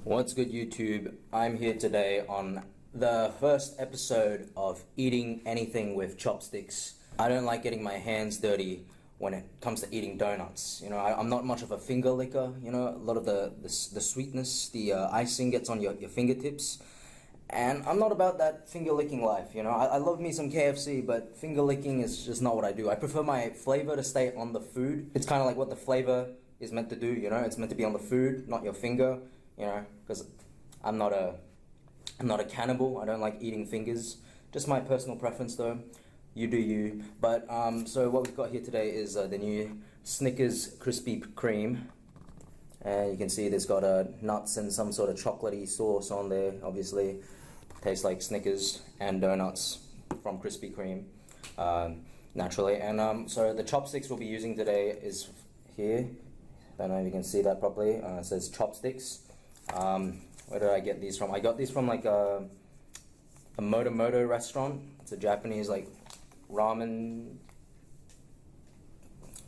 What's good, YouTube? I'm here today on the first episode of Eating Anything with Chopsticks. I don't like getting my hands dirty when it comes to eating donuts. You know, I'm not much of a finger licker. You know, a lot of the sweetness, the icing gets on your fingertips. And I'm not about that finger licking life, you know. I love me some KFC, but finger licking is just not what I do. I prefer my flavor to stay on the food. It's kind of like what the flavor is meant to do, you know. It's meant to be on the food, not your finger, you know, because I'm not a cannibal. I don't like eating fingers. Just my personal preference, though. You do you. But so what we've got here today is the new Snickers Krispy Kreme. And you can see there's got nuts and some sort of chocolatey sauce on there. Obviously, tastes like Snickers and donuts from Krispy Kreme, naturally. And so the chopsticks we'll be using today is here. Don't know if you can see that properly. It says Chopsticks. Where did I get these from? I got these from like a Moto restaurant. It's a Japanese like ramen,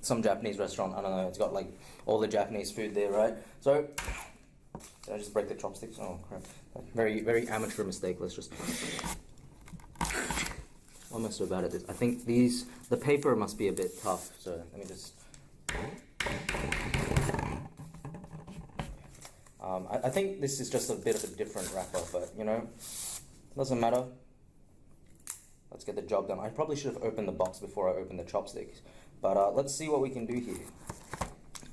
some Japanese restaurant. I don't know. It's got like all the Japanese food there, right? So did I just break the chopsticks? Oh crap! Very amateur mistake. Let's just. What am I so bad at this? I think the paper must be a bit tough. So let me just. I think this is just a bit of a different wrapper, but you know, doesn't matter. Let's get the job done. I probably should have opened the box before I opened the chopsticks, but let's see what we can do here.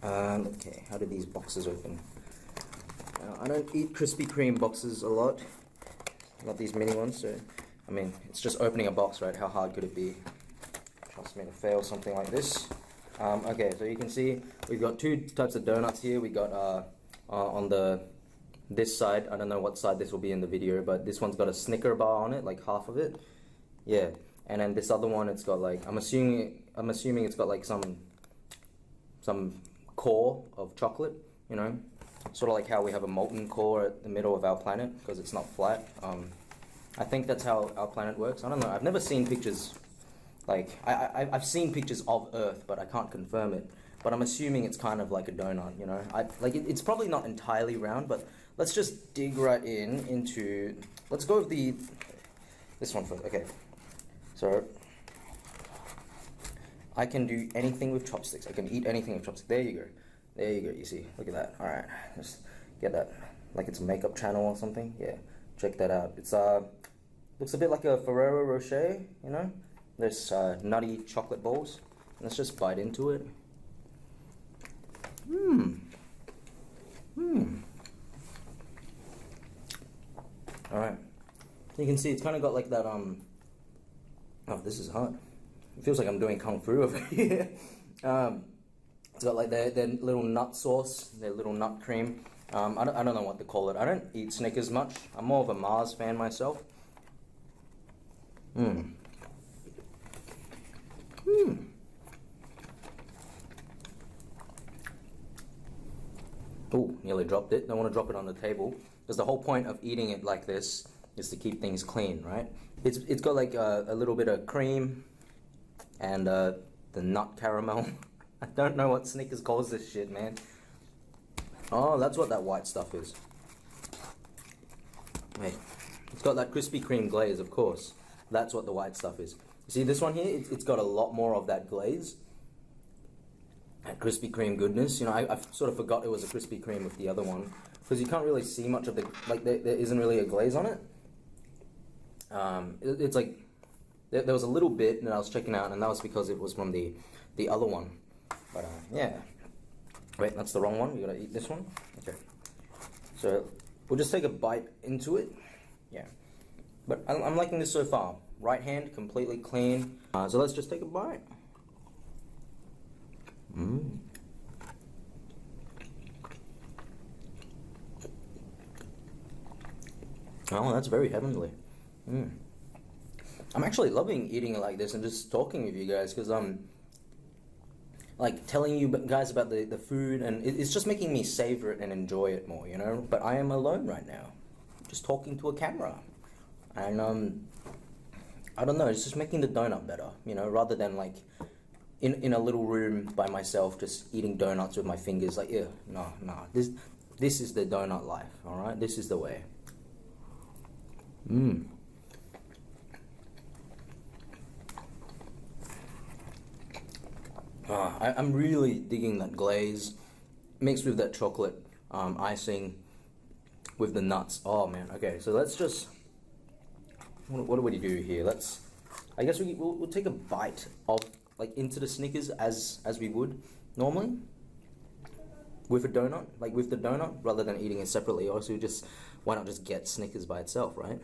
Okay, how do these boxes open? I don't eat Krispy Kreme boxes a lot. Not these mini ones, so I mean, it's just opening a box, right? How hard could it be? Trust me to fail something like this. Okay, so you can see we've got two types of donuts here. We got on this side, I don't know what side this will be in the video, but this one's got a Snicker bar on it, like half of it. Yeah, and then this other one, it's got like, I'm assuming it's got like some core of chocolate, you know, sort of like how we have a molten core at the middle of our planet because it's not flat. I think that's how our planet works. I don't know. I've never seen pictures. Like I've seen pictures of Earth, but I can't confirm it. But I'm assuming it's kind of like a donut, you know. It's probably not entirely round, but let's just dig right into. Let's go with this one first. Okay, so I can do anything with chopsticks. I can eat anything with chopsticks. There you go. There you go. You see? Look at that. All right, just get that. Like it's a makeup channel or something. Yeah, check that out. It's looks a bit like a Ferrero Rocher, you know. There's nutty chocolate balls. Let's just bite into it. Alright. You can see it's kind of got like that, oh, this is hot. It feels like I'm doing Kung Fu over here. It's got like their little nut sauce, their little nut cream. I don't know what to call it. I don't eat Snickers much. I'm more of a Mars fan myself. Oh, nearly dropped it. Don't want to drop it on the table because the whole point of eating it like this is to keep things clean, right? It's got like a little bit of cream and the nut caramel. I don't know what Snickers calls this shit, man. Oh, that's what that white stuff is. Wait, it's got that Krispy Kreme glaze, of course. That's what the white stuff is. You see this one here? It's got a lot more of that glaze. That Krispy Kreme goodness. You know, I sort of forgot it was a Krispy Kreme with the other one. Because you can't really see much of the... Like, there isn't really a glaze on it. It's like... There was a little bit that I was checking out, and that was because it was from the other one. But, yeah. Wait, that's the wrong one. We gotta eat this one. Okay. So, we'll just take a bite into it. Yeah. But I'm liking this so far. Right hand, completely clean. So let's just take a bite. Oh, that's very heavenly. I'm actually loving eating it like this and just talking with you guys because I'm like telling you guys about the food, and it's just making me savor it and enjoy it more, you know. But I am alone right now, just talking to a camera, and I don't know. It's just making the donut better, you know, rather than like in a little room by myself, just eating donuts with my fingers. Like, yeah, no. This is the donut life, all right? This is the way. I'm really digging that glaze mixed with that chocolate icing with the nuts. Oh man, okay, so let's just, what do we do here? I guess we'll take a bite of, like, into the Snickers as we would normally with a donut, like with the donut, rather than eating it separately. Also, why not just get Snickers by itself, right?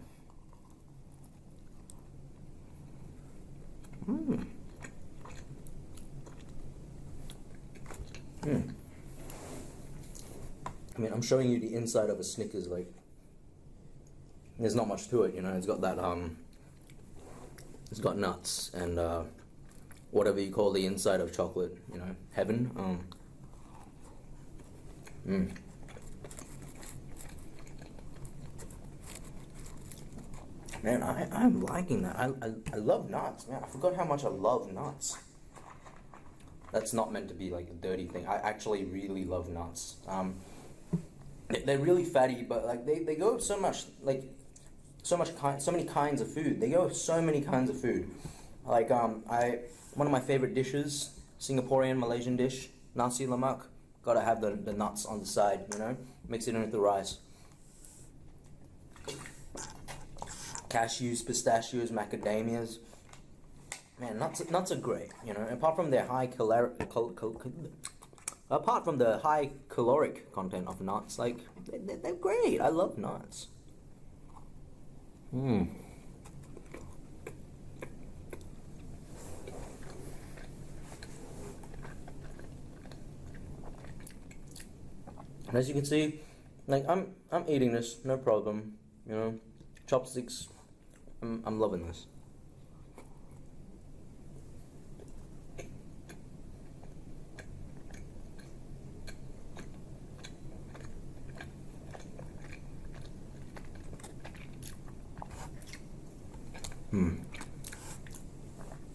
I mean, I'm showing you the inside of a Snickers, like, there's not much to it, you know. It's got that, it's got nuts and, whatever you call the inside of chocolate, you know, heaven. Man, I'm liking that. I love nuts, man. I forgot how much I love nuts. That's not meant to be like a dirty thing. I actually really love nuts. They're really fatty, but like they go with so much, like so many kinds of food. They go with so many kinds of food. Like one of my favorite dishes, Singaporean Malaysian dish, nasi lemak. Gotta have the nuts on the side, you know. Mix it in with the rice. Cashews, pistachios, macadamias. Man, nuts are great, you know. Apart from their apart from the high caloric content of nuts, like they're great. I love nuts. And as you can see, like I'm eating this, no problem, you know. Chopsticks, I'm loving this.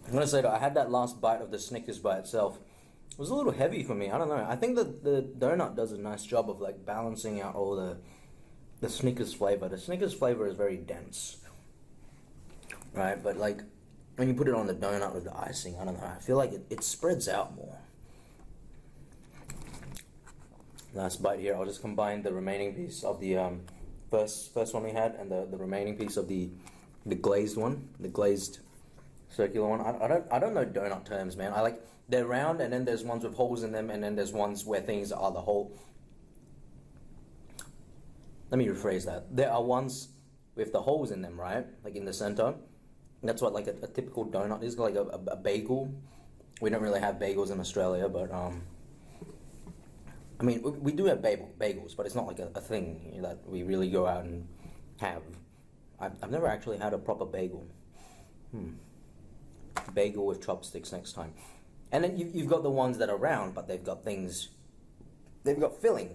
I'm gonna say that I had that last bite of the Snickers by itself. It was a little heavy for me. I don't know. I think that the donut does a nice job of like balancing out all the Snickers flavor. The Snickers flavor is very dense, right? But like when you put it on the donut with the icing, I don't know. I feel like it spreads out more. Last bite here. I'll just combine the remaining piece of the first one we had and the remaining piece of the glazed one, the glazed circular one. I don't know donut terms, man. They're round, and then there's ones with holes in them, and then there's ones where things are the whole. Let me rephrase that. There are ones with the holes in them, right? Like in the center. That's what like a typical donut is, like a bagel. We don't really have bagels in Australia, but I mean, we do have bagels, but it's not like a thing that we really go out and have. I've never actually had a proper bagel. Bagel with chopsticks next time. And then you've got the ones that are round, but they've got filling,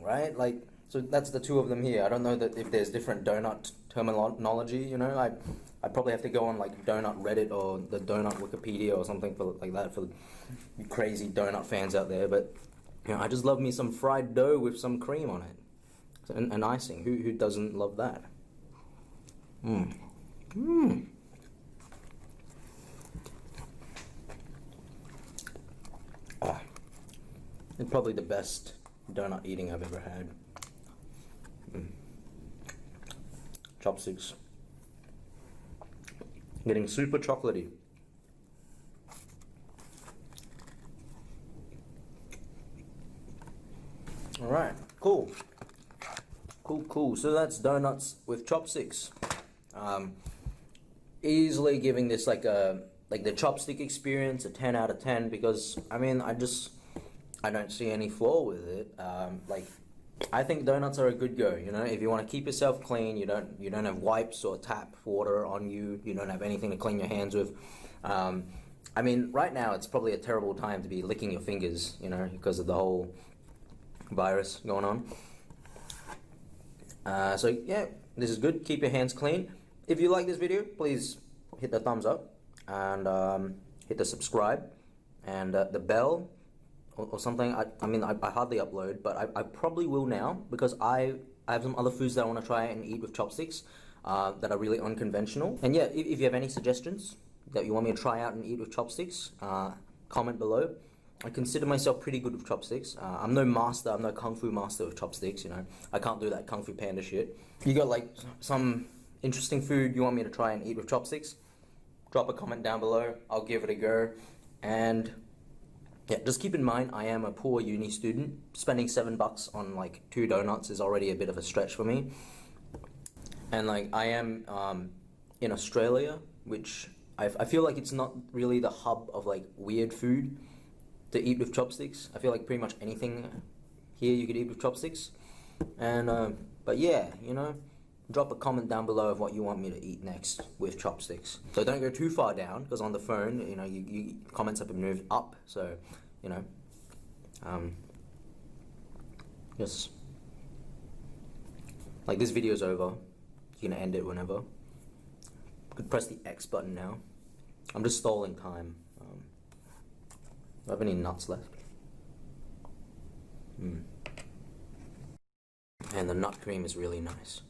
right? Like, so that's the two of them here. I don't know that if there's different donut terminology, you know. I'd probably have to go on like Donut Reddit or the Donut Wikipedia or something for like that for you crazy donut fans out there. But you know, I just love me some fried dough with some cream on it and icing. Who doesn't love that? It's probably the best donut eating I've ever had. Chopsticks. Getting super chocolatey. Alright, cool. Cool. So that's donuts with chopsticks. Easily giving this like the chopstick experience a 10 out of 10 because I mean I don't see any flaw with it. Like I think donuts are a good go. You know, if you want to keep yourself clean, you don't have wipes or tap water on you. You don't have anything to clean your hands with. I mean, right now it's probably a terrible time to be licking your fingers. You know, because of the whole virus going on. So yeah, this is good. Keep your hands clean. If you like this video, please hit the thumbs up and hit the subscribe and the bell or something. I mean, I hardly upload, but I probably will now because I have some other foods that I want to try and eat with chopsticks that are really unconventional. And yeah, if you have any suggestions that you want me to try out and eat with chopsticks, comment below. I consider myself pretty good with chopsticks. I'm no master, I'm no kung fu master with chopsticks, you know. I can't do that kung fu panda shit. You got like some interesting food you want me to try and eat with chopsticks? Drop a comment down below, I'll give it a go. And yeah, just keep in mind, I am a poor uni student. Spending $7 on like 2 donuts is already a bit of a stretch for me. And like, I am in Australia, which I feel like it's not really the hub of like weird food to eat with chopsticks. I feel like pretty much anything here you could eat with chopsticks. And but yeah, you know, drop a comment down below of what you want me to eat next with chopsticks. So don't go too far down, because on the phone, you know, you comments have been moved up. So, you know, just like this video's over. You can end it whenever. Could press the X button now. I'm just stalling time. Do I have any nuts left? And the nut cream is really nice.